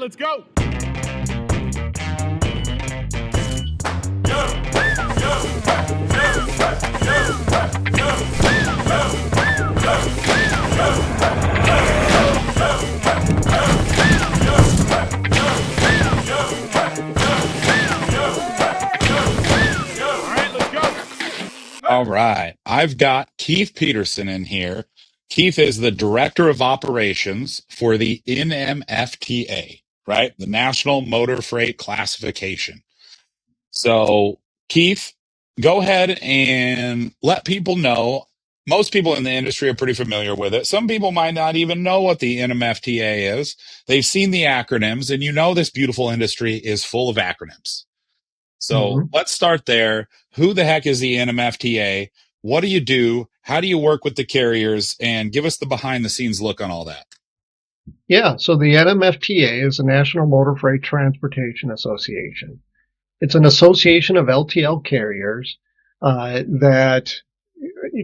let's go. All right. I've got Keith Peterson in here. Keith is the Director of Operations for the NMFTA, right? The National Motor Freight Classification. So, Keith, go ahead and let people know. Most people in the industry are pretty familiar with it. Some people might not even know what the NMFTA is. They've seen the acronyms, and you know this beautiful industry is full of acronyms. So let's start there. Who the heck is the NMFTA? What do you do? How do you work with the carriers? And give us the behind the scenes look on all that. Yeah, so the NMFTA is the National Motor Freight Transportation Association. It's an association of LTL carriers that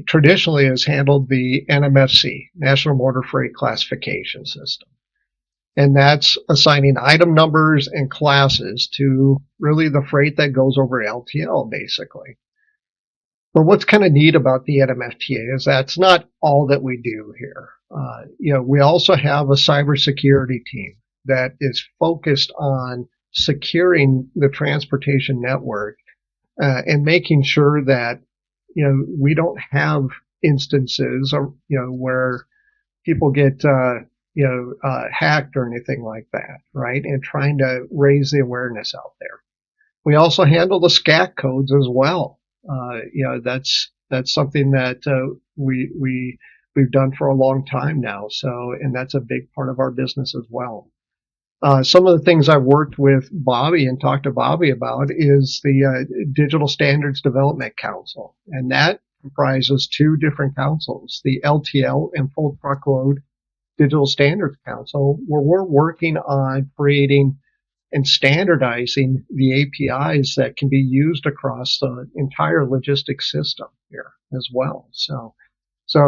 traditionally has handled the NMFC, National Motor Freight Classification System. And that's assigning item numbers and classes to really the freight that goes over LTL, basically. But what's kind of neat about the NMFTA is that's not all that we do here. We also have a cybersecurity team that is focused on securing the transportation network and making sure that we don't have instances where people get hacked or anything like that, right? And trying to raise the awareness out there. We also handle the SCAC codes as well. That's something that we've done for a long time now. So, and that's a big part of our business as well. Some of the things I've worked with Bobby and talked to Bobby about is the Digital Standards Development Council, and that comprises two different councils: the LTL and Full Truckload Digital Standards Council, where we're working on creating and standardizing the APIs that can be used across the entire logistics system here as well. So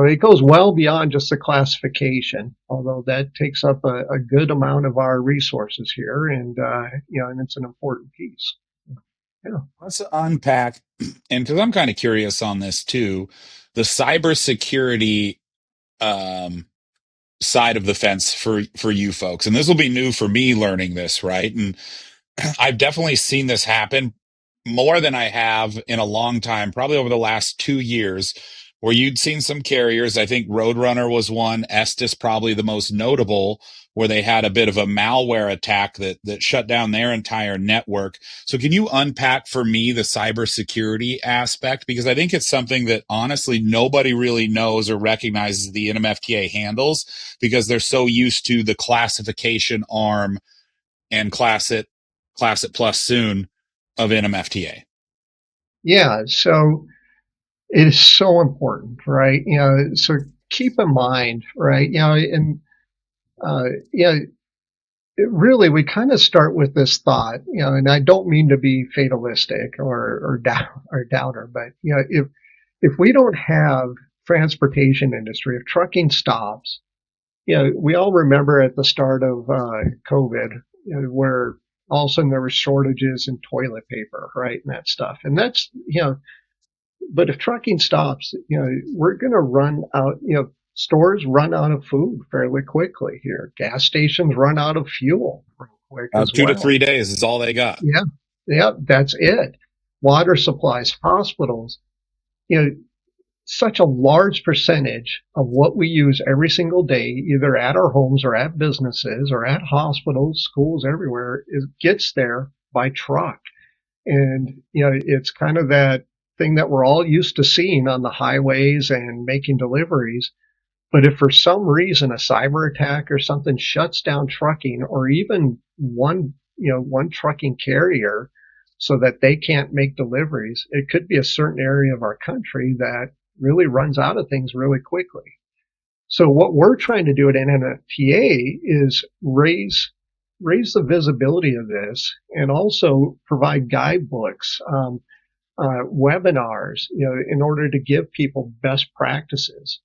it goes well beyond just the classification, although that takes up a good amount of our resources here, and it's an important piece. Yeah. Let's unpack, and because I'm kind of curious on this too, the cybersecurity side of the fence for you folks, and this will be new for me learning this, right? And I've definitely seen this happen more than I have in a long time, probably over the last 2 years, where you'd seen some carriers. I think Roadrunner was one, Estes probably the most notable, where they had a bit of a malware attack that shut down their entire network. So can you unpack for me the cybersecurity aspect? Because I think it's something that honestly nobody really knows or recognizes the NMFTA handles, because they're so used to the classification arm and class it plus soon of NMFTA. Yeah, so it is so important, right? So keep in mind, right? Really, we kind of start with this thought, and I don't mean to be fatalistic or downer, but if we don't have transportation industry, if trucking stops, we all remember at the start of COVID, where all of a sudden there were shortages in toilet paper, right, and that stuff, and that's but if trucking stops, we're going to run out. Stores run out of food fairly quickly here. Gas stations run out of fuel real quick as 2 well. to 3 days is all they got. Yeah, that's it. Water supplies, hospitals. Such a large percentage of what we use every single day, either at our homes or at businesses or at hospitals, schools, everywhere, gets there by truck. And, it's kind of that thing that we're all used to seeing on the highways and making deliveries. But if for some reason a cyber attack or something shuts down trucking, or even one trucking carrier so that they can't make deliveries, it could be a certain area of our country that really runs out of things really quickly. So what we're trying to do at NMFTA is raise the visibility of this, and also provide guidebooks, webinars, in order to give people best practices.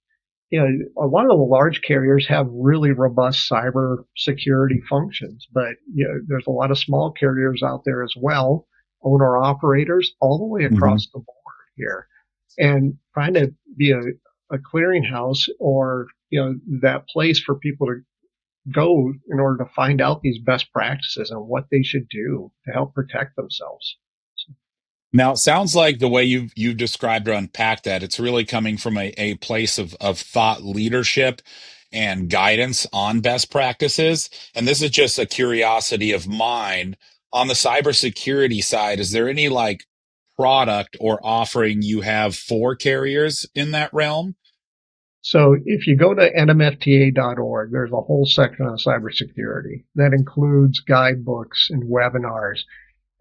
A lot of the large carriers have really robust cyber security functions, but there's a lot of small carriers out there as well, owner operators, all the way Hmm. across the board here. And trying to be a clearinghouse or, that place for people to go in order to find out these best practices and what they should do to help protect themselves. Now, it sounds like the way you've described or unpacked that, it's really coming from a place of thought leadership and guidance on best practices. And this is just a curiosity of mine. On the cybersecurity side, is there any like product or offering you have for carriers in that realm? So if you go to nmfta.org, there's a whole section on cybersecurity that includes guidebooks and webinars.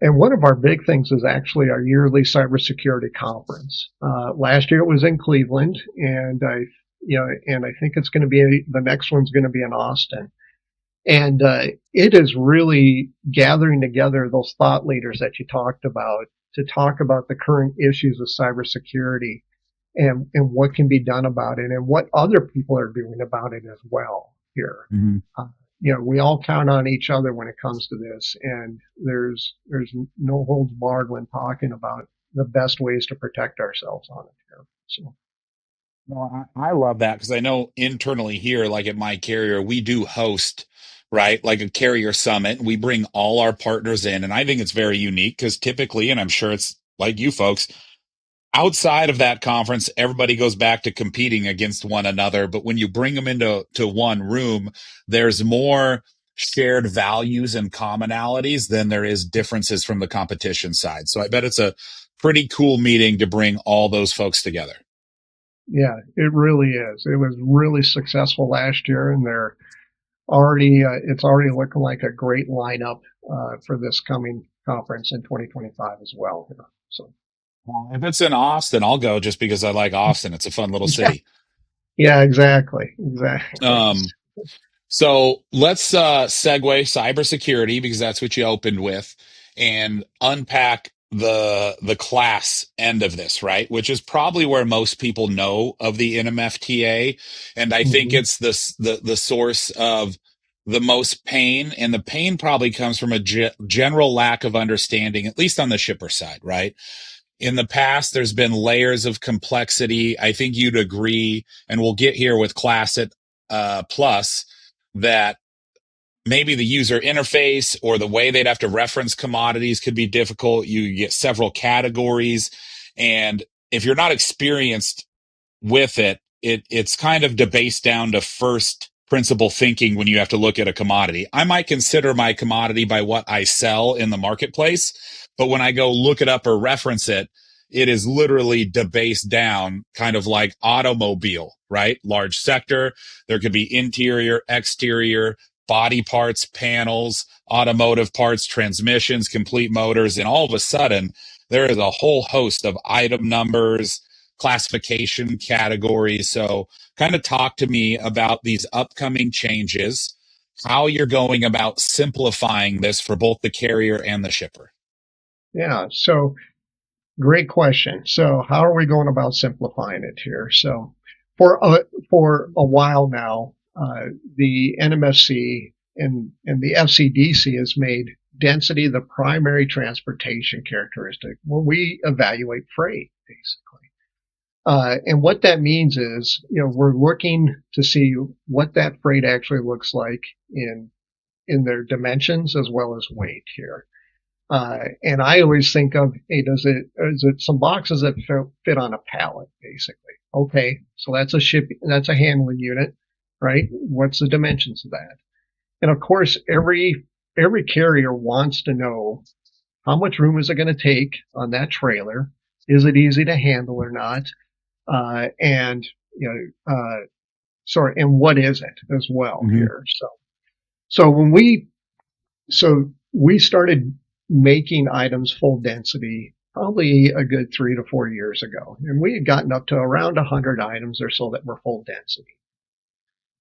And one of our big things is actually our yearly cybersecurity conference. Last year it was in Cleveland, and I think it's going to be the next one's going to be in Austin. And it is really gathering together those thought leaders that you talked about to talk about the current issues of cybersecurity and what can be done about it and what other people are doing about it as well here. Mm-hmm. Uh, we all count on each other when it comes to this, and there's no holds barred when talking about the best ways to protect ourselves on it here. So No, I love that because I know internally here, like at my carrier, we do host, right, like a carrier summit. We bring all our partners in. And I think it's very unique because typically, and I'm sure it's like you folks, outside of that conference, everybody goes back to competing against one another. But when you bring them into one room, there's more shared values and commonalities than there is differences from the competition side. So I bet it's a pretty cool meeting to bring all those folks together. yeah, it really is. It was really successful last year, and it's already looking like a great lineup for this coming conference in 2025 as well. So Well, if it's in Austin, I'll go just because I like Austin. It's a fun little yeah, city. yeah, exactly. Um, so let's segue cybersecurity because that's what you opened with, and unpack the class end of this, right? Which is probably where most people know of the NMFTA, and I think Mm-hmm. it's the source of the most pain, and the pain probably comes from a general lack of understanding, at least on the shipper side, right? In the past, there's been layers of complexity. I think you'd agree, and we'll get here with Classic Plus, that maybe the user interface or the way they'd have to reference commodities could be difficult. You get several categories. And if you're not experienced with it's kind of debased down to first principle thinking when you have to look at a commodity. I might consider my commodity by what I sell in the marketplace, but when I go look it up or reference it, it is literally debased down, kind of like automobile, right? Large sector. There could be interior, exterior, body parts, panels, automotive parts, transmissions, complete motors. And all of a sudden, there is a whole host of item numbers, classification categories. So, kind of talk to me about these upcoming changes, how you're going about simplifying this for both the carrier and the shipper. Yeah. So great question. So how are we going about simplifying it here? So for a while now, the NMFC and the FCDC has made density the primary transportation characteristic when we evaluate freight, basically. And what that means is, we're looking to see what that freight actually looks like in their dimensions as well as weight here. And I always think of, hey, is it some boxes that fit on a pallet, basically? Okay, so that's a handling unit, right? What's the dimensions of that? And of course, every carrier wants to know how much room is it going to take on that trailer? Is it easy to handle or not? And sorry, and what is it as well Mm-hmm. here? So when we started making items full density probably a good 3 to 4 years ago, and we had gotten up to around 100 items or so that were full density.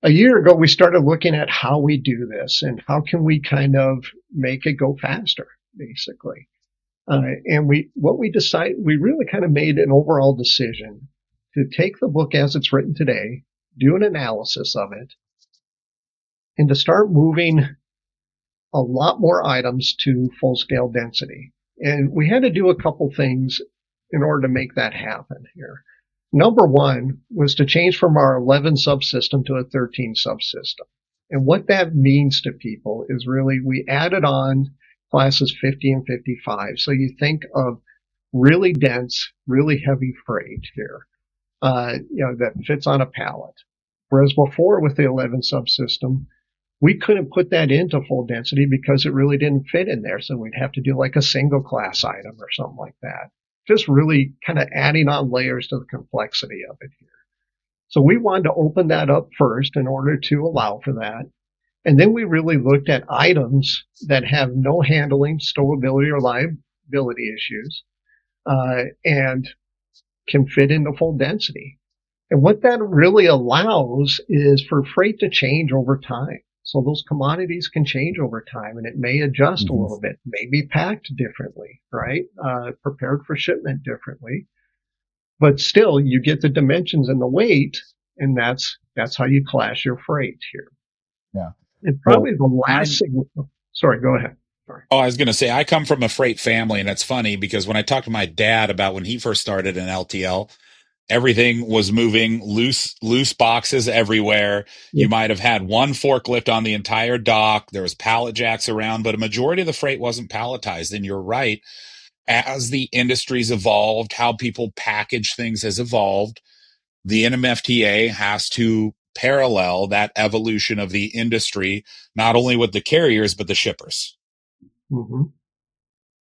A year ago, we started looking at how we do this and how can we kind of make it go faster, basically. And we really kind of made an overall decision to take the book as it's written today, do an analysis of it, and to start moving a lot more items to full scale density. And we had to do a couple things in order to make that happen here. Number one was to change from our 11 subsystem to a 13 subsystem. And what that means to people is really we added on classes 50 and 55. So you think of really dense, really heavy freight here, that fits on a pallet. Whereas before with the 11 subsystem, we couldn't put that into full density because it really didn't fit in there. So we'd have to do like a single class item or something like that. Just really kind of adding on layers to the complexity of it here. So we wanted to open that up first in order to allow for that. And then we really looked at items that have no handling, stowability, or liability issues, and can fit into full density. And what that really allows is for freight to change over time. So those commodities can change over time and it may adjust a Hmm. little bit, may be packed differently, right? Prepared for shipment differently, but still you get the dimensions and the weight, and that's how you class your freight here. Yeah. And Well, probably the last I thing, sorry, go ahead. Sorry. Oh, I was going to say, I come from a freight family, and it's funny because when I talked to my dad about when he first started in LTL, everything was moving loose boxes everywhere. Yeah. You might have had one forklift on the entire dock. There was pallet jacks around, but a majority of the freight wasn't palletized. And you're right. As the industry's evolved, how people package things has evolved. The NMFTA has to parallel that evolution of the industry, not only with the carriers, but the shippers. Mm-hmm.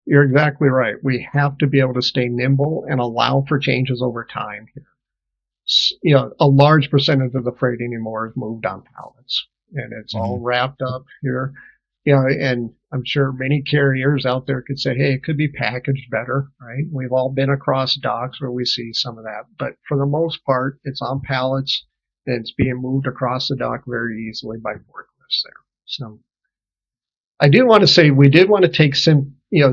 You're exactly right. We have to be able to stay nimble and allow for changes over time here. A large percentage of the freight anymore is moved on pallets, and it's all Mhm. wrapped up here. And I'm sure many carriers out there could say, hey, it could be packaged better, right? We've all been across docks where we see some of that, but for the most part, it's on pallets and it's being moved across the dock very easily by forklifts there. So I do want to say we did want to take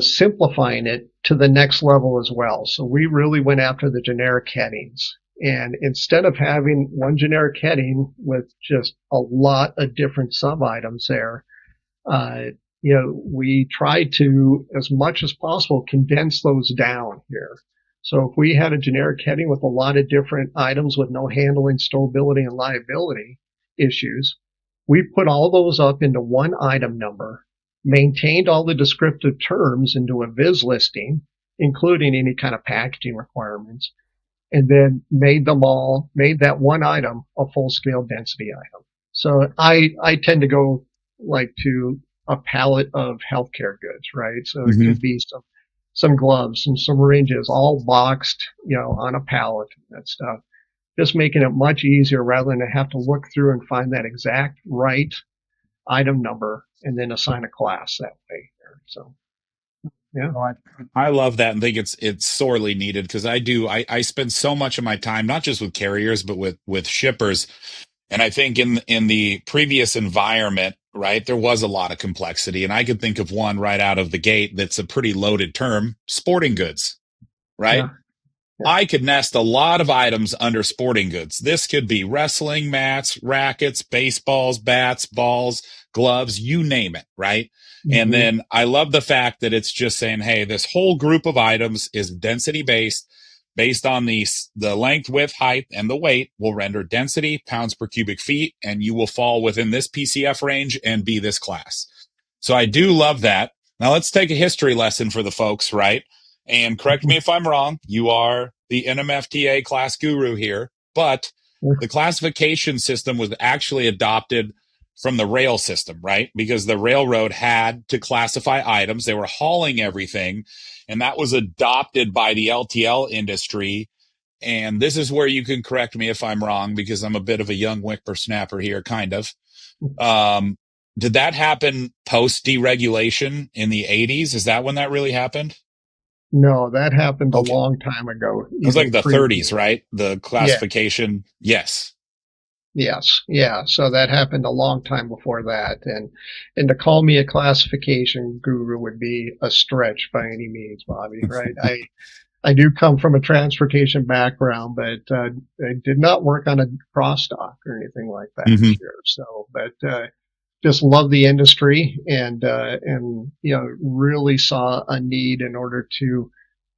simplifying it to the next level as well. So we really went after the generic headings. And instead of having one generic heading with just a lot of different sub items there, uh, we tried to, as much as possible, condense those down here. So if we had a generic heading with a lot of different items with no handling, stowability, and liability issues, we put all those up into one item number, maintained all the descriptive terms into a viz listing, including any kind of packaging requirements, and then made that one item a full scale density item. So I tend to go like to a palette of healthcare goods, right? So it Mhm. could be some gloves, some syringes, all boxed, on a pallet and that stuff. Just making it much easier rather than to have to look through and find that exact right item number and then assign a class that way. So yeah, Oh, I love that and think it's sorely needed because I spend so much of my time not just with carriers but with shippers, and I think in the previous environment, right, there was a lot of complexity, and I could think of one right out of the gate that's a pretty loaded term: sporting goods, right? yeah, yeah. I could nest a lot of items under sporting goods. This could be wrestling mats, rackets, baseballs, bats, balls, gloves, you name it, right? And Mm-hmm. then I love the fact that it's just saying, hey, this whole group of items is density based on the length, width, height, and the weight will render density, pounds per cubic feet, and you will fall within this PCF range and be this class. So I do love that. Now let's take a history lesson for the folks, right? And correct me if I'm wrong, you are the NMFTA class guru here, but the classification system was actually adopted from the rail system, right? Because the railroad had to classify items, they were hauling everything, and that was adopted by the LTL industry. And this is where you can correct me if I'm wrong, because I'm a bit of a young whippersnapper here, kind of. Um, did that happen post deregulation in the 80s? Is that when that really happened? No, that happened a Okay. long time ago, It was like even the pre. 30s, right? The Yeah, classification. Yes. yes, yeah. So that happened a long time before that, and to call me a classification guru would be a stretch by any means, Bobby. Right? I do come from a transportation background, but I did not work on a cross dock or anything like that Hmm. here. So, but just love the industry and really saw a need in order to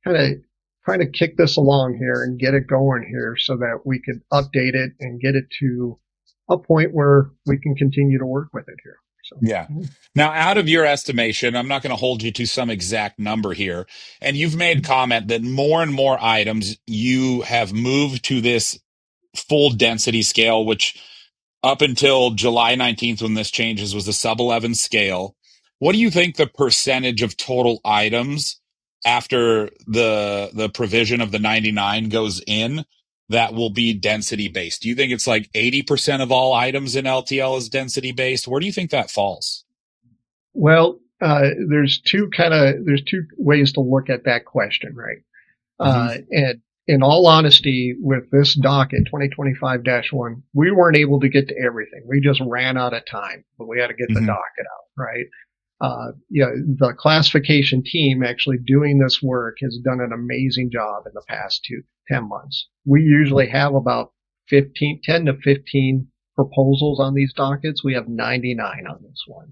kind of try to kick this along here and get it going here so that we could update it and get it to a point where we can continue to work with it here. So, Yeah. Now, out of your estimation, I'm not going to hold you to some exact number here. And you've made comment that more and more items you have moved to this full density scale, which up until July 19th, when this changes, was a sub 11 scale. What do you think the percentage of total items after the provision of the 99 goes in that will be density based? Do you think it's like 80% of all items in LTL is density based? Where do you think that falls? well, there's two ways to look at that question, right? Hmm. And in all honesty, with this docket 2025-1, we weren't able to get to everything. We just ran out of time, but we had to get the Hmm. docket out, right? The classification team actually doing this work has done an amazing job in the past 10 months. We usually have about 10 to 15 proposals on these dockets. We have 99 on this one.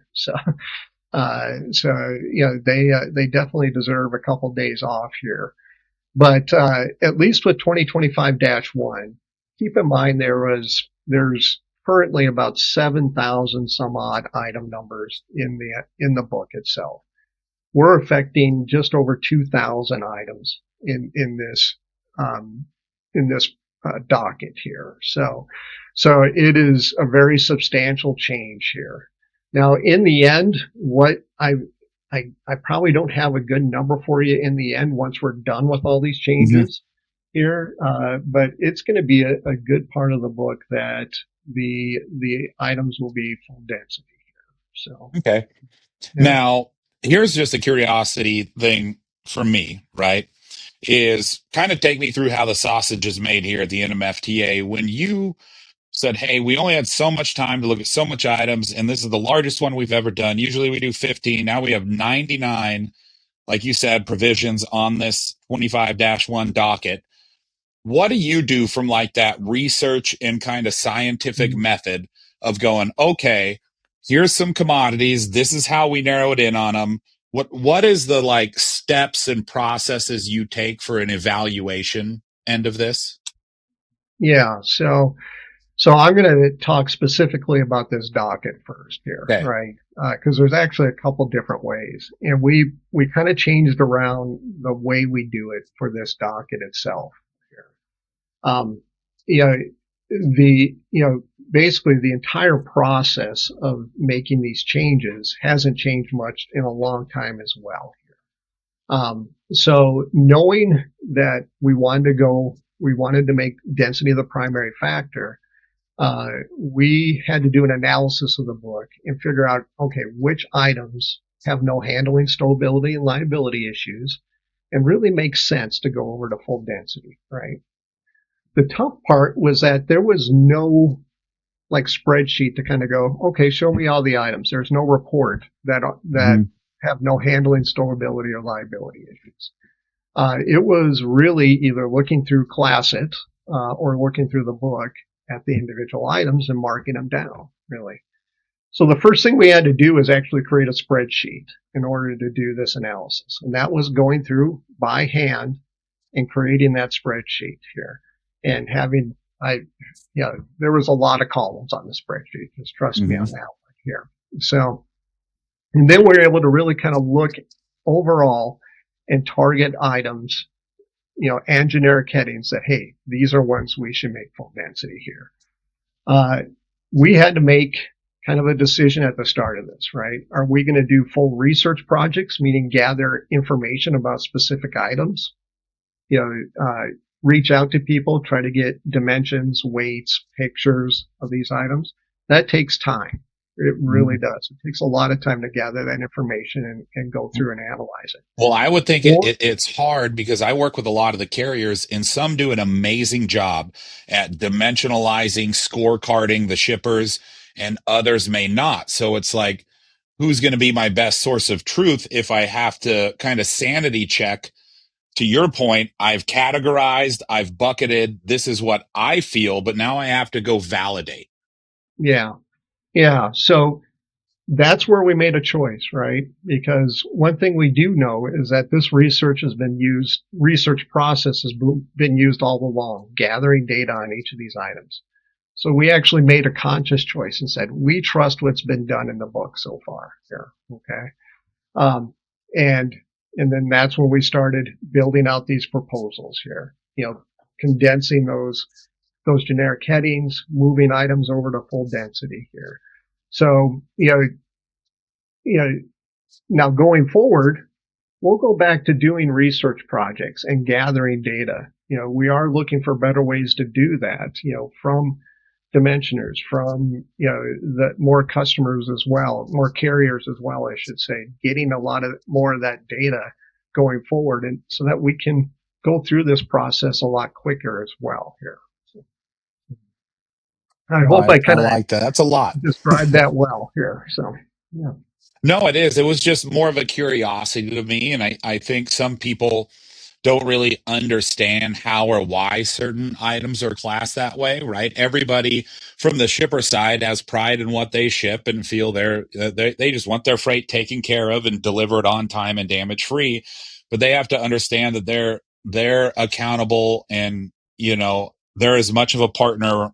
They definitely deserve a couple days off here. But at least with 2025-1, keep in mind there's currently about 7,000 some odd item numbers in the book itself. We're affecting just over 2,000 items um, in this docket here. So it is a very substantial change here. Now, in the end, I probably don't have a good number for you in the end once we're done with all these Hmm. changes here, but it's going to be a good part of the book that the items will be full density. So Okay. yeah. Now, here's just a curiosity thing for me, right? Is kind of take me through how the sausage is made here at the NMFTA. When you said, hey, we only had so much time to look at so much items, and this is the largest one we've ever done. Usually we do 15. Now we have 99, like you said, provisions on this 25-1 docket. What do you do from like that research and kind of scientific method of going, okay, here's some commodities. This is how we narrow it in on them. What is the like steps and processes you take for an evaluation end of this? Yeah. So I'm going to talk specifically about this docket first here, Okay. right? Because there's actually a couple different ways, and we kind of changed around the way we do it for this docket itself here. Um, you know, basically the entire process of making these changes hasn't changed much in a long time as well. So knowing that we wanted to make density the primary factor, we had to do an analysis of the book and figure out, okay, which items have no handling, stowability, and liability issues, and really makes sense to go over to full density, right? The tough part was that there was no like spreadsheet to kind of go, okay, show me all the items. There's no report that Mhm. have no handling, stowability, or liability issues. It was really either looking through Classit or looking through the book at the individual items and marking them down, really. So the first thing we had to do was actually create a spreadsheet in order to do this analysis. And that was going through by hand and creating that spreadsheet here and having, there was a lot of columns on the spreadsheet. Just trust me on Mhm. that one here. So, and then we were able to really kind of look overall and target items, and generic headings that, hey, these are ones we should make full density here. Uh, we had to make kind of a decision at the start of this, right? Are we going to do full research projects, meaning gather information about specific items? Reach out to people, try to get dimensions, weights, pictures of these items. That takes time. It really Mhm. does. It takes a lot of time to gather that information and go through and analyze it. Well, I would think Or, it's hard because I work with a lot of the carriers, and some do an amazing job at dimensionalizing, scorecarding the shippers, and others may not. So it's like, who's going to be my best source of truth if I have to kind of sanity check to your point, I've categorized, I've bucketed, this is what I feel, but now I have to go validate. Yeah. Yeah. So that's where we made a choice, right? Because one thing we do know is that this research process has been used all along, gathering data on each of these items. So we actually made a conscious choice and said, we trust what's been done in the book so far here. Okay. Um, and, and then that's when we started building out these proposals here, condensing those generic headings, moving items over to full density here. So, you know, now going forward, we'll go back to doing research projects and gathering data. We are looking for better ways to do that, from dimensioners, from, the more customers as well, more carriers as well, I should say, getting a lot of more of that data going forward. And so that we can go through this process a lot quicker as well here. So I No, hope I I kind of like that. That's a lot. described that well here. So, yeah. No, it is. It was just more of a curiosity to me. And I think some people don't really understand how or why certain items are classed that way, right? Everybody from the shipper side has pride in what they ship and feel they just want their freight taken care of and delivered on time and damage free. But they have to understand that they're accountable and, they're as much of a partner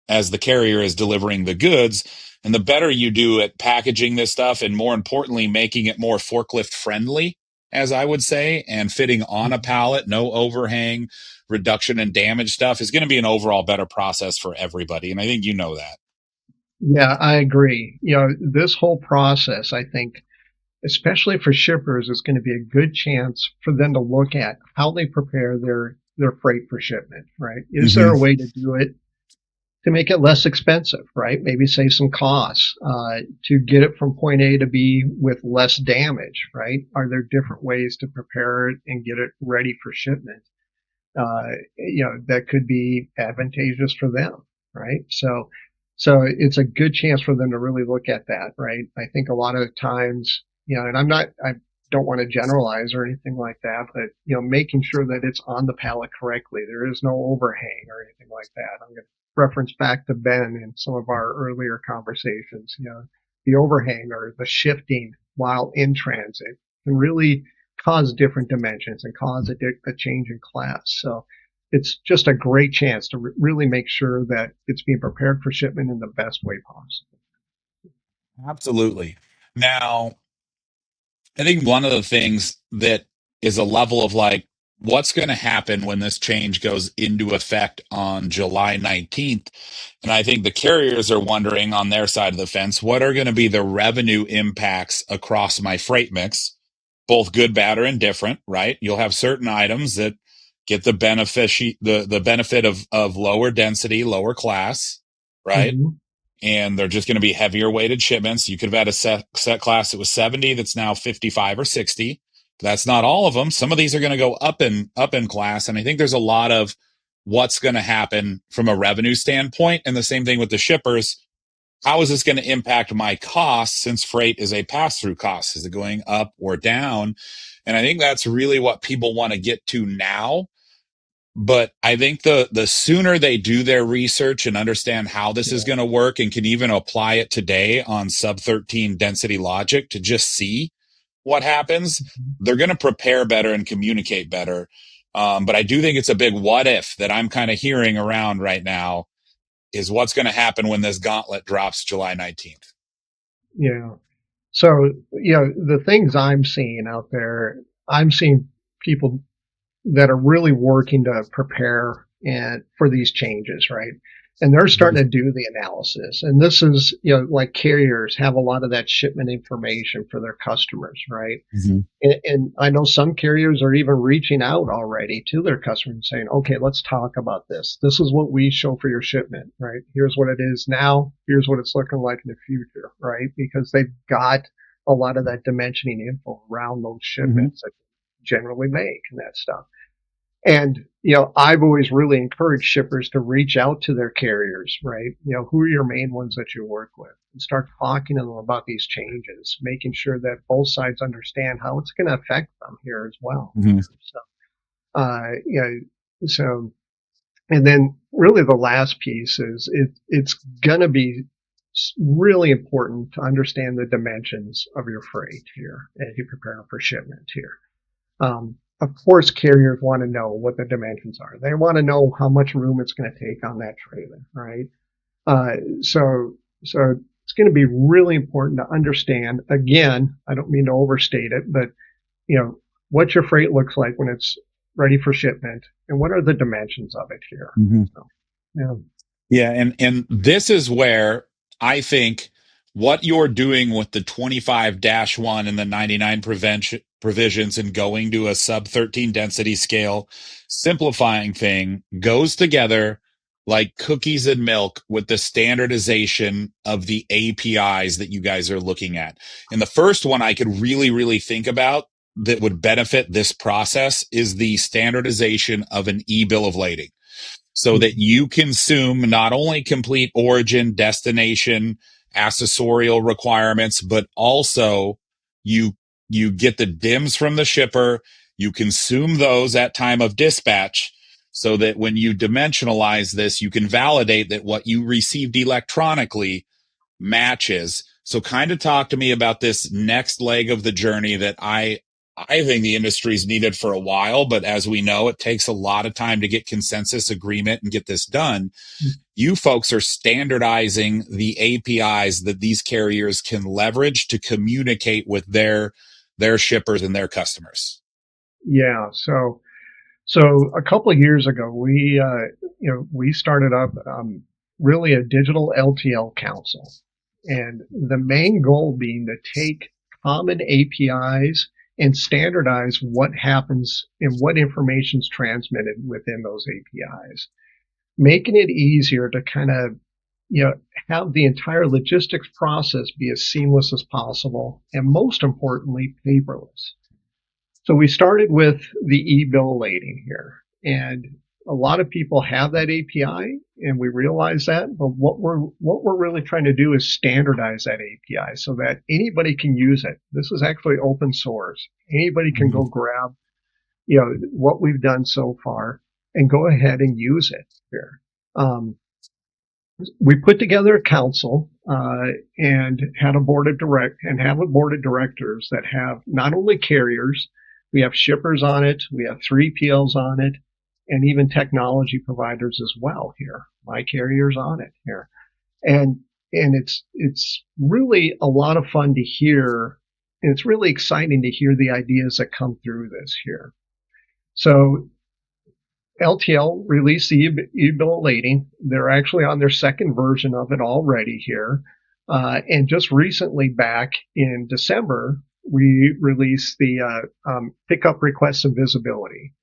as the carrier is delivering the goods. And the better you do at packaging this stuff and more importantly, making it more forklift friendly, as I would say, and fitting on a pallet, no overhang, reduction in damage stuff is going to be an overall better process for everybody. And I think you know that. Yeah, I agree. This whole process, I think, especially for shippers, is going to be a good chance for them to look at how they prepare their freight for shipment, right? Is there Mm-hmm. a way to do it to make it less expensive, right? Maybe save some costs to get it from point A to B with less damage, right? Are there different ways to prepare it and get it ready for shipment? That could be advantageous for them, right? So it's a good chance for them to really look at that, right? I think a lot of times, and I don't want to generalize or anything like that, but, making sure that it's on the pallet correctly. There is no overhang or anything like that. I'm going to reference back to Ben in some of our earlier conversations. The overhang or the shifting while in transit can really cause different dimensions and cause a change in class. So it's just a great chance to really make sure that it's being prepared for shipment in the best way possible. Absolutely. Now, I think one of the things that is a level of like, what's going to happen when this change goes into effect on July 19th? And I think the carriers are wondering on their side of the fence, what are going to be the revenue impacts across my freight mix, both good, bad, or indifferent, right? You'll have certain items that get the benefit of lower density, lower class, right? Mm-hmm. And they're just going to be heavier weighted shipments. You could have had a set class that was 70 that's now 55 or 60. That's not all of them. Some of these are going to go up in class. And I think there's a lot of what's going to happen from a revenue standpoint. And the same thing with the shippers. How is this going to impact my costs since freight is a pass through cost? Is it going up or down? And I think that's really what people want to get to now, but I think the sooner they do their research and understand how this is Yeah. going to work and can even apply it today on sub 13 density logic to just see what happens, Mm-hmm. they're going to prepare better and communicate better. But I do think it's a big what if that I'm kind of hearing around right now is what's going to happen when this gauntlet drops July 19th. Yeah. So, the things I'm seeing out there, I'm seeing people that are really working to prepare and for these changes, right? And they're Mm-hmm. starting to do the analysis. And this is, like carriers have a lot of that shipment information for their customers, right? Mm-hmm. And I know some carriers are even reaching out already to their customers and saying, okay, let's talk about this. This is what we show for your shipment, right? Here's what it is now. Here's what it's looking like in the future, right? Because they've got a lot of that dimensioning info around those Mm-hmm. shipments that generally make and that stuff. And, I've always really encouraged shippers to reach out to their carriers, right? Who are your main ones that you work with and start talking to them about these changes, making sure that both sides understand how it's going to affect them here as well. Mm-hmm. So, You know, so, and then really the last piece is it's going to be really important to understand the dimensions of your freight here as you prepare for shipment here. Of course, carriers want to know what the dimensions are. They want to know how much room it's going to take on that trailer, right? So it's going to be really important to understand. Again, I don't mean to overstate it, but you know what your freight looks like when it's ready for shipment, and what are the dimensions of it here. Mhm. So, yeah. Yeah, and this is where I think what you're doing with the 25-1 and the 99 prevention provisions and going to a sub 13 density scale simplifying thing goes together like cookies and milk with the standardization of the APIs that you guys are looking at. And the first one I could really think about that would benefit this process is the standardization of an e-bill of lading so that Mhm. you consume not only complete origin, destination, accessorial requirements, but also you you get the DIMs from the shipper, you consume those at time of dispatch so that when you dimensionalize this, you can validate that what you received electronically matches. So kind of talk to me about this next leg of the journey that I think the industry's needed for a while, but as we know, it takes a lot of time to get consensus agreement and get this done. You folks are standardizing the APIs that these carriers can leverage to communicate with their shippers and their customers. Yeah. So a couple of years ago, we started up really a digital LTL council, and the main goal being to take common APIs and standardize what happens and what information is transmitted within those APIs, making it easier to kind of you know have the entire logistics process be as seamless as possible, and most importantly, paperless. So we started with the e-bill lading here, and a lot of people have that API, and we realize that. But what we're really trying to do is standardize that API so that anybody can use it. This is actually open source. Anybody can Mm-hmm. go grab what we've done so far and go ahead and use it here. Um, we put together a council and had a board of direct and have a board of directors that have not only carriers, we have shippers on it, we have 3PLs on it, and even technology providers as well here. My carrier's on it here, and it's really a lot of fun to hear, and it's really exciting to hear the ideas that come through this here. So LTL released the e-bill lading. They're actually on their second version of it already here. And just recently, back in December, we released the pickup requests and visibility.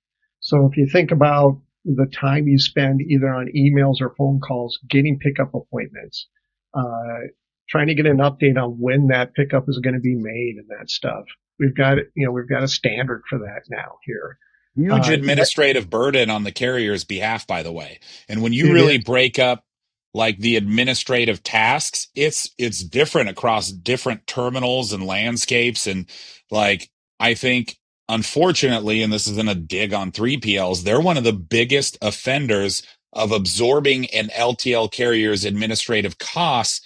So if you think about the time you spend either on emails or phone calls getting pickup appointments, uh, trying to get an update on when that pickup is going to be made and that stuff, we've got a standard for that now here. Huge That administrative burden on the carrier's behalf, by the way. And when you it really is. break up like the administrative tasks, it's different across different terminals and landscapes. And like I think unfortunately, and this isn't a dig on 3PLs, they're one of the biggest offenders of absorbing an LTL carrier's administrative costs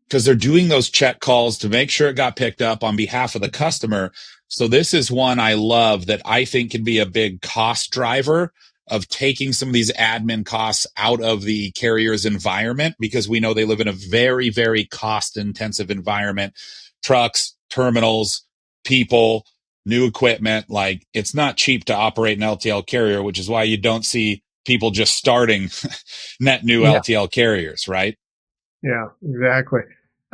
because they're doing those check calls to make sure it got picked up on behalf of the customer. So this is one I love that I think can be a big cost driver of taking some of these admin costs out of the carrier's environment because we know they live in a very cost intensive environment. Trucks, terminals, people, new equipment. Like it's not cheap to operate an LTL carrier, which is why you don't see people just starting net new Yeah, LTL carriers, right? yeah, exactly.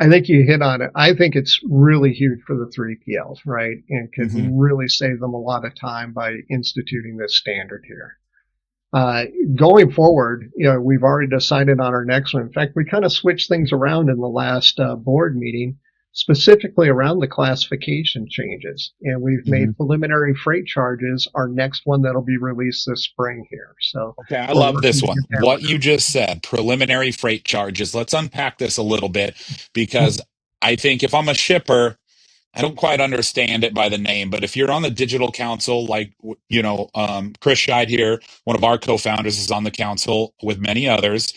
I think you hit on it. I think it's really huge for the 3PLs, right? And could Mm-hmm. really save them a lot of time by instituting this standard here. Uh, Going forward, we've already decided on our next one. In fact, we kind of switched things around in the last board meeting, specifically around the classification changes. And we've Mm-hmm. made preliminary freight charges our next one that'll be released this spring here. So Okay, I we're love working this to one. get that What you just said, preliminary freight charges. Let's unpack this a little bit one. because I think if I'm a shipper, I don't quite understand it by the name, but if you're on the digital council, like, Chris Scheid here, one of our co-founders, is on the council with many others.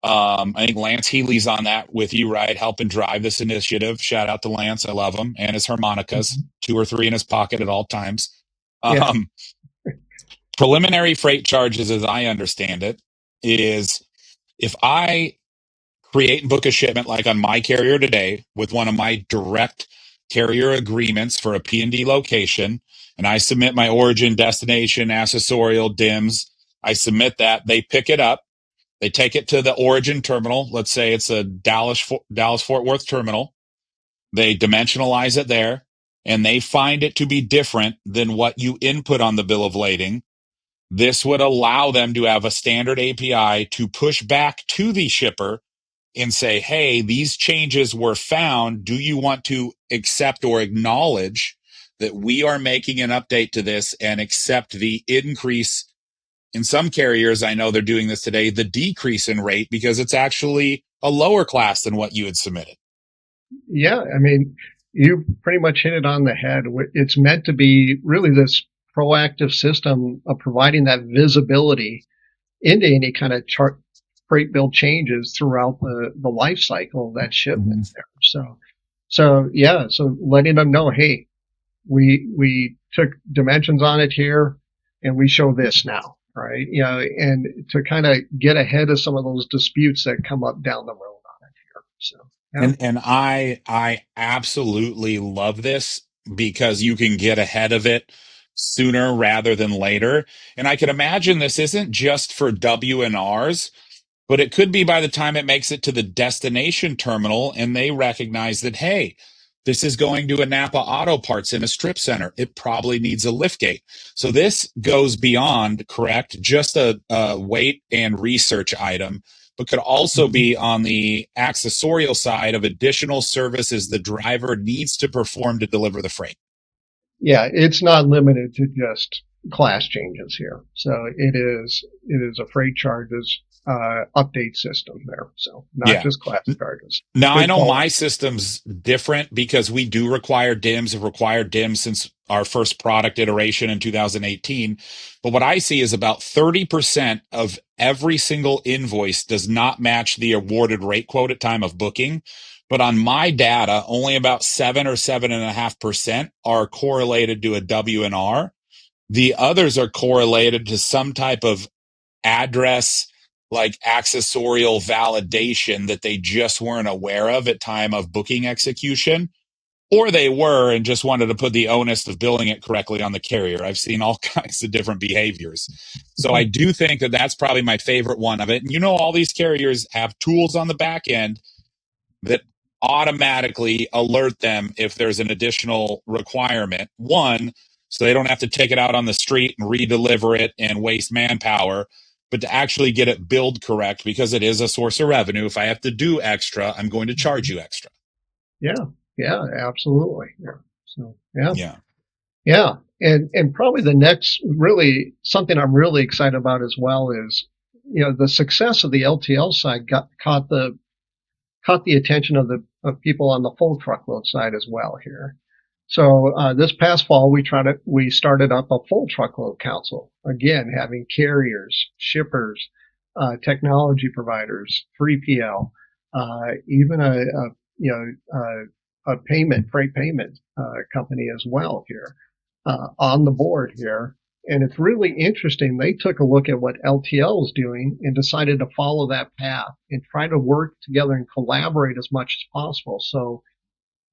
I think Lance Healy's on that with you, right? Helping drive this initiative. Shout out to Lance. I love him and his harmonicas, Mhm. two or three in his pocket at all times. Yeah. Um, Preliminary freight charges, as I understand it, is if I create and book a shipment like on my carrier today with one of my direct carrier agreements for a P&D location, and I submit my origin, destination, accessorial, DIMS. I submit that. They pick it up. They take it to the origin terminal. Let's say it's a Dallas Fort Worth terminal. They dimensionalize it there, and they find it to be different than what you input on the bill of lading. This would allow them to have a standard API to push back to the shipper and say, hey, these changes were found. Do you want to accept or acknowledge that we are making an update to this and accept the increase? In some carriers, I know they're doing this today, the decrease in rate because it's actually a lower class than what you had submitted. Yeah. I mean, you pretty much hit it on the head. It's meant to be really this proactive system of providing that visibility into any kind of chart freight bill changes throughout the life cycle of that shipment Mm-hmm. there. So yeah, so letting them know, hey, we took dimensions on it here and we show this now, right? You know, and to kind of get ahead of some of those disputes that come up down the road on it here. So yeah. And I absolutely love this because you can get ahead of it sooner rather than later. And I can imagine this isn't just for W&Rs, but it could be by the time it makes it to the destination terminal and they recognize that, hey, this is going to a Napa Auto Parts in a strip center. It probably needs a lift gate. So this goes beyond, correct, just a weight and research item, but could also Mm-hmm. be on the accessorial side of additional services the driver needs to perform to deliver the freight. Yeah, it's not limited to just class changes here. So it is a freight charges update system there. So not Yeah. just class charges. Now I Good know call. my system's different because we do require DIMS. Have required DIMS since our first product iteration in 2018. But what I see is about 30% of every single invoice does not match the awarded rate quote at time of booking. But on my data, only about 7 or 7.5% are correlated to a W&R. The others are correlated to some type of address like accessorial validation that they just weren't aware of at time of booking execution, or they were and just wanted to put the onus of billing it correctly on the carrier. I've seen all kinds of different behaviors. So I do think that that's probably my favorite one of it. And all these carriers have tools on the back end that automatically alert them if there's an additional requirement. One, so they don't have to take it out on the street and redeliver it and waste manpower, but to actually get it billed correct because it is a source of revenue. If I have to do extra, I'm going to charge you extra. Yeah, yeah, absolutely. Yeah. So yeah, Yeah. yeah, and probably the next really something I'm really excited about as well is the success of the LTL side caught the attention of people on the full truckload side as well here. So this past fall, we started up a full truckload council again, having carriers, shippers, technology providers, 3PL, even a freight payment company as well here on the board here. And it's really interesting. They took a look at what LTL is doing and decided to follow that path and try to work together and collaborate as much as possible. So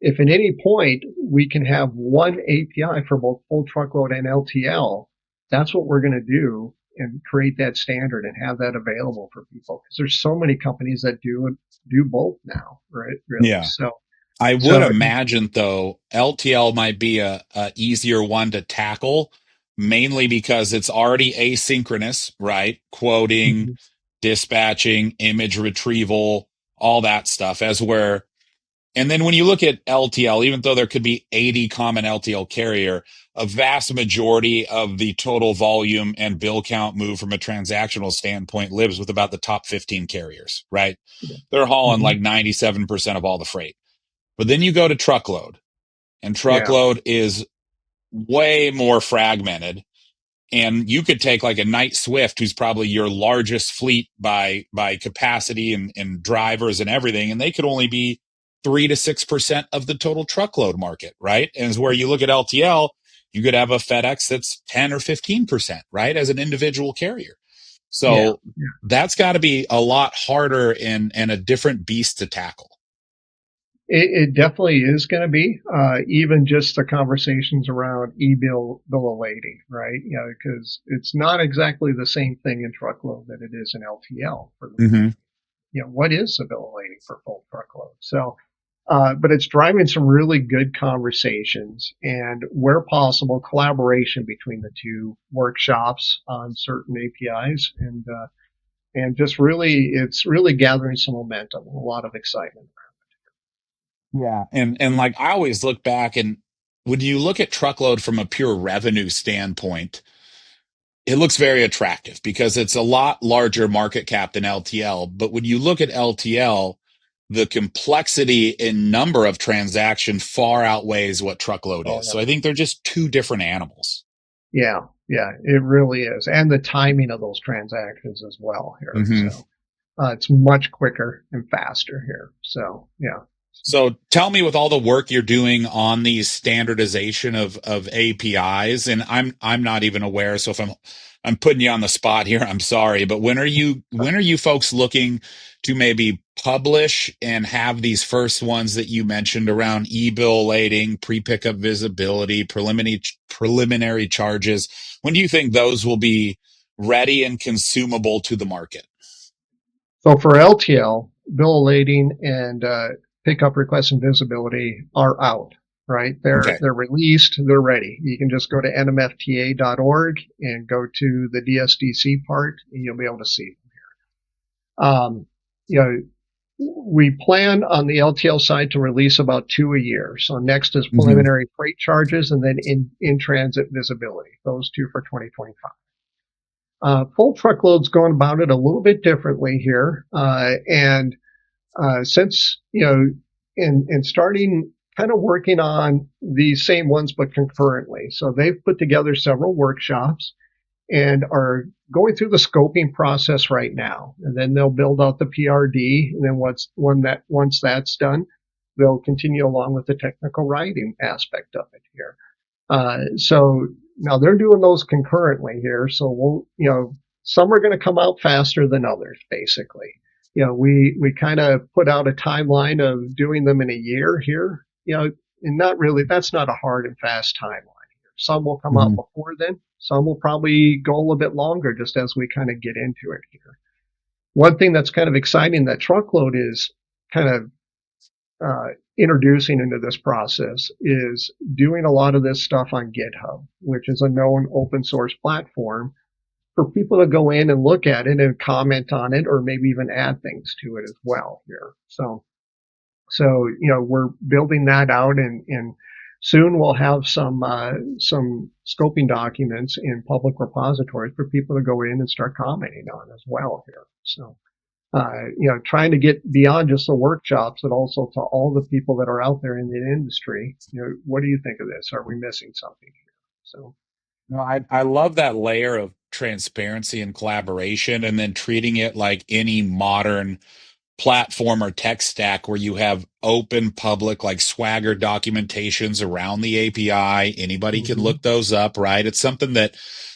if at any point we can have one API for both full truckload and LTL, that's what we're going to do and create that standard and have that available for people because there's so many companies that do both now, right? Really. Yeah. So, I would so imagine though LTL might be a easier one to tackle, mainly because it's already asynchronous, right? Quoting, mhm, dispatching, image retrieval, all that stuff. And then when you look at LTL, even though there could be 80 common LTL carrier, a vast majority of the total volume and bill count move from a transactional standpoint lives with about the top 15 carriers, right? yeah, They're hauling mhm, like 97% of all the freight. But then you go to truckload. and Yeah. truckload is way more fragmented. And you could take like a Knight Swift, who's probably your largest fleet by capacity and drivers and everything, and they could only be 3 to 6% of the total truckload market, right? And it's where you look at LTL, you could have a FedEx that's 10 or 15%, right, as an individual carrier. Yeah. So that's got to be a lot harder and a different beast to tackle. It definitely is going to be, even just the conversations around bill of lading, right? You know, because it's not exactly the same thing in truckload that it is in LTL. Mm-hmm. You know, what is the bill of lading for full truckload? So, but it's driving some really good conversations and, where possible, collaboration between the two workshops on certain APIs, and just really, it's really gathering some momentum, a lot of excitement. Yeah. And like I always look back, and when you look at truckload from a pure revenue standpoint, it looks very attractive because it's a lot larger market cap than LTL. But when you look at LTL, the complexity in number of transactions far outweighs what truckload Oh, is. yeah. So I think they're just two different animals. Yeah, yeah, it really is. And the timing of those transactions as well here. Mm-hmm. So it's much quicker and faster here. So, yeah. So tell me, with all the work you're doing on these standardization of APIs, and I'm not even aware. So if I'm putting you on the spot here, I'm sorry, but when are you folks looking to maybe publish and have these first ones that you mentioned around e-bill lading, pre-pickup visibility, preliminary charges? When do you think those will be ready and consumable to the market? So for LTL, bill of lading and pickup request and visibility are out, right? Okay. They're released, they're ready. You can just go to nmfta.org and go to the DSDC part, and you'll be able to see them. You know, we plan on the LTL side to release about 2 a year. So next is Mm-hmm. preliminary freight charges, and then in transit visibility. Those two for 2025. Full truckload's going about it a little bit differently here, and since, you know, in starting kind of working on these same ones but concurrently. So they've put together several workshops and are going through the scoping process right now. And then they'll build out the PRD. And then once that's done, they'll continue along with the technical writing aspect of it here. So now they're doing those concurrently here. So some are going to come out faster than others, basically. You know, we kind of put out a timeline of doing them in a year here, and not really, that's not a hard and fast timeline. Some will come out Mm-hmm. before then. Some will probably go a little bit longer just as we kind of get into it here. One thing that's kind of exciting that truckload is kind of introducing into this process is doing a lot of this stuff on GitHub, which is a known open source platform for people to go in and look at it and comment on it, or maybe even add things to it as well here. So we're building that out, and soon we'll have some scoping documents in public repositories for people to go in and start commenting on as well here. So trying to get beyond just the workshops, but also to all the people that are out there in the industry. What do you think of this? Are we missing something here? So. No, I love that layer of transparency and collaboration, and then treating it like any modern platform or tech stack where you have open public like Swagger documentations around the API. Anybody can Mm-hmm. look those up, right? It's something that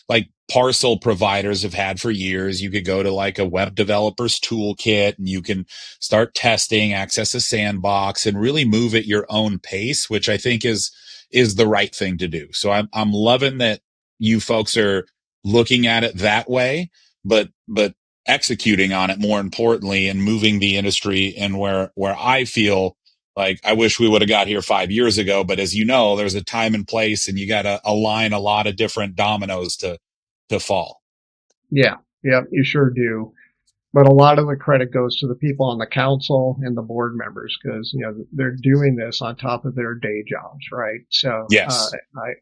like parcel providers have had for years. You could go to like a web developer's toolkit and you can start testing, access a sandbox, and really move at your own pace, which I think is the right thing to do. So I'm loving that you folks are looking at it that way, but executing on it more importantly, and moving the industry. And where I feel like I wish we would have got here 5 years ago, but as you know, there's a time and place, and you got to align a lot of different dominoes to fall. Yeah, yeah, you sure do. But a lot of the credit goes to the people on the council and the board members, because they're doing this on top of their day jobs, right? So Yes.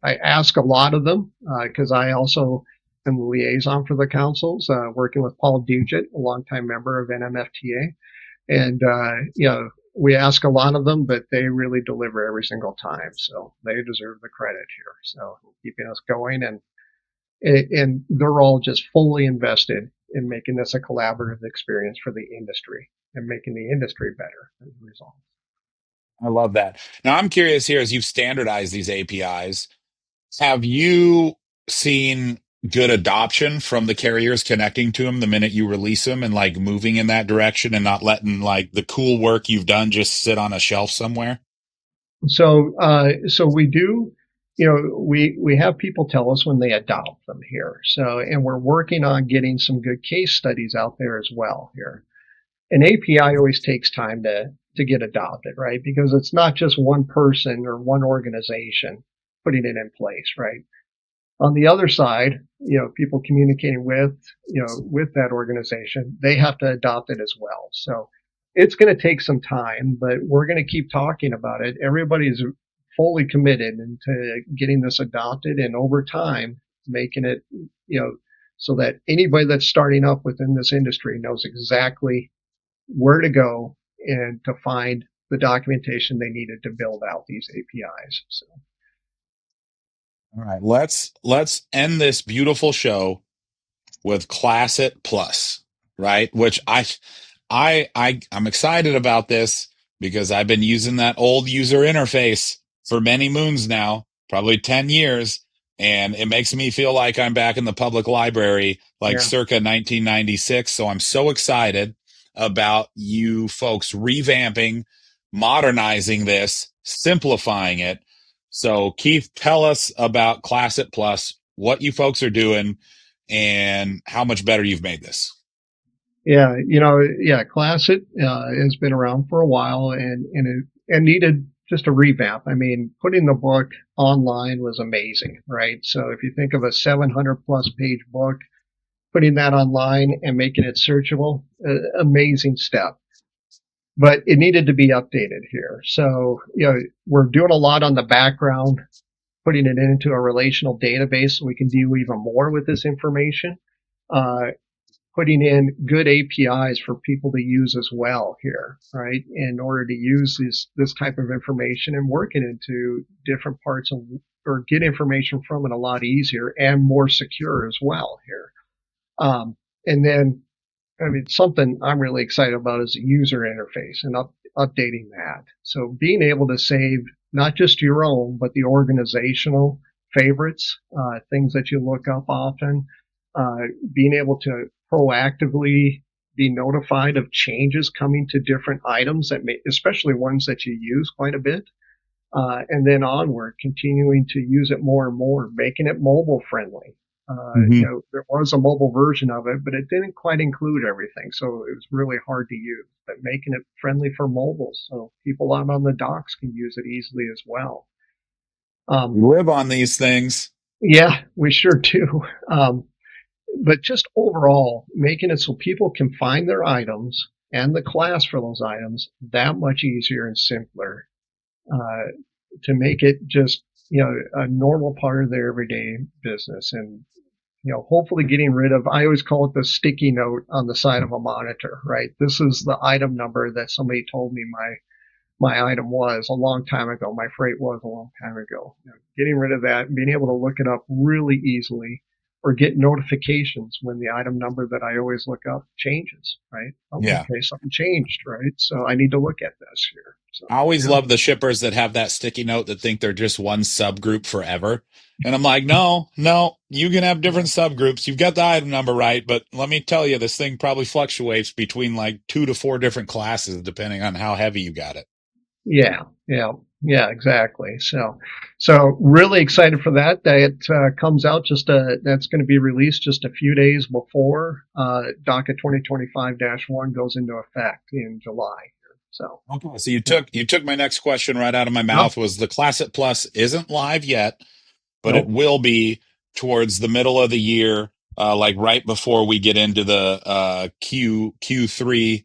I ask a lot of them, because I also am the liaison for the councils, working with Paul Duget, a longtime member of NMFTA, and we ask a lot of them, but they really deliver every single time. So they deserve the credit here. So keeping us going, and they're all just fully invested in making this a collaborative experience for the industry and making the industry better as a result. I love that. Now, I'm curious here as you've standardized these APIs, have you seen good adoption from the carriers connecting to them the minute you release them and like moving in that direction and not letting like the cool work you've done just sit on a shelf somewhere? So we do, we have people tell us when they adopt them here. So, and we're working on getting some good case studies out there as well here. An API always takes time to get adopted, right? Because it's not just one person or one organization putting it in place, right? On the other side, people communicating with that organization, they have to adopt it as well. So it's going to take some time, but we're going to keep talking about it. Everybody's fully committed into getting this adopted, and over time, making it, so that anybody that's starting up within this industry knows exactly where to go and to find the documentation they needed to build out these APIs. So. All right, let's end this beautiful show with Class It Plus, right? Which I'm excited about this because I've been using that old user interface for many moons now, probably 10 years, and it makes me feel like I'm back in the public library like Yeah. circa 1996. So I'm so excited about you folks revamping, modernizing this, simplifying it. So Keith, tell us about Class It Plus, what you folks are doing, and how much better you've made this. Yeah, Classic has been around for a while and needed just a revamp. I mean, putting the book online was amazing, right? So if you think of a 700 plus page book, putting that online and making it searchable, amazing step. But it needed to be updated here. So, we're doing a lot on the background, putting it into a relational database so we can do even more with this information. Putting in good APIs for people to use as well here, right? In order to use this type of information and work it into different parts of, or get information from it a lot easier and more secure as well here. And then, I mean, something I'm really excited about is the user interface and updating that. So being able to save not just your own, but the organizational favorites, things that you look up often, being able to proactively be notified of changes coming to different items that may, especially ones that you use quite a bit. And then onward, continuing to use it more and more, making it mobile friendly. Mm-hmm. There was a mobile version of it, but it didn't quite include everything. So it was really hard to use, but making it friendly for mobile so people out on the docks can use it easily as well. We live on these things. Yeah, we sure do. But just overall, making it so people can find their items and the class for those items that much easier and simpler, to make it just, a normal part of their everyday business. And, hopefully getting rid of, I always call it the sticky note on the side of a monitor, right? This is the item number that somebody told me my item was a long time ago. My freight was a long time ago. Getting rid of that and being able to look it up really easily or get notifications when the item number that I always look up changes, right? Oh, Yeah. okay, something changed, right? So I need to look at this here. So, I always yeah. love the shippers that have that sticky note that think they're just one subgroup forever. And I'm like, no, you can have different subgroups. You've got the item number right, but let me tell you, this thing probably fluctuates between like 2 to 4 different classes, depending on how heavy you got it. Yeah, exactly. So really excited for that. That comes out that's going to be released just a few days before DACA 2025-1 goes into effect in July. So, Okay. So you took my next question right out of my no, mouth. Was the Classic Plus isn't live yet, but it no, will be towards the middle of the year, like right before we get into the Q3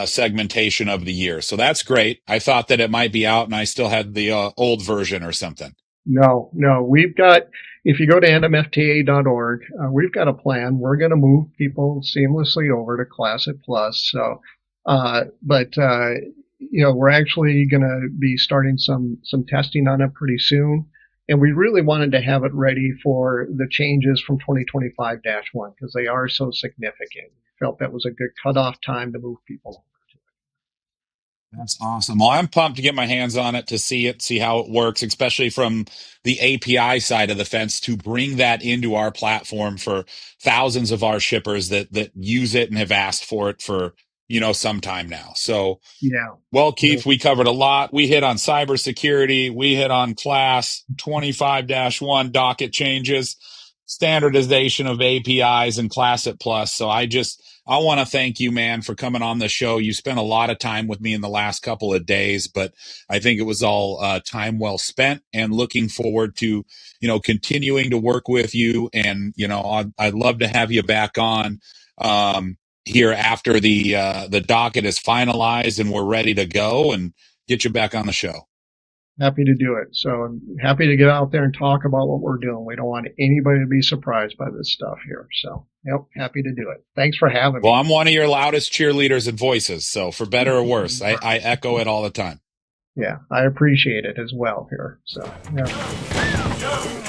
segmentation of the year. So that's great. I thought that it might be out, and I still had the old version or something. no. We've got, if you go to nmfta.org, we've got a plan. We're going to move people seamlessly over to Classic Plus. So, but we're actually going to be starting some testing on it pretty soon. And we really wanted to have it ready for the changes from 2025-1 because they are so significant. We felt that was a good cutoff time to move people. That's awesome. Well, I'm pumped to get my hands on it, to see it, see how it works, especially from the API side of the fence, to bring that into our platform for thousands of our shippers that use it and have asked for it for, some time now. So, Yeah. well, Yeah. Keith, we covered a lot. We hit on cybersecurity. We hit on class 25-1 docket changes, standardization of APIs, and Class It Plus. So I want to thank you, man, for coming on the show. You spent a lot of time with me in the last couple of days, but I think it was all time well spent, and looking forward to, continuing to work with you. And, I'd love to have you back on. Here after the docket is finalized and we're ready to go, and get you back on the show. Happy to do it. So I'm happy to get out there and talk about what we're doing. We don't want anybody to be surprised by this stuff here. So, yep, happy to do it. Thanks for having Well, me. I'm one of your loudest cheerleaders and voices, so for better or worse, I echo it all the time. Yeah, I appreciate it as well here. So, yeah.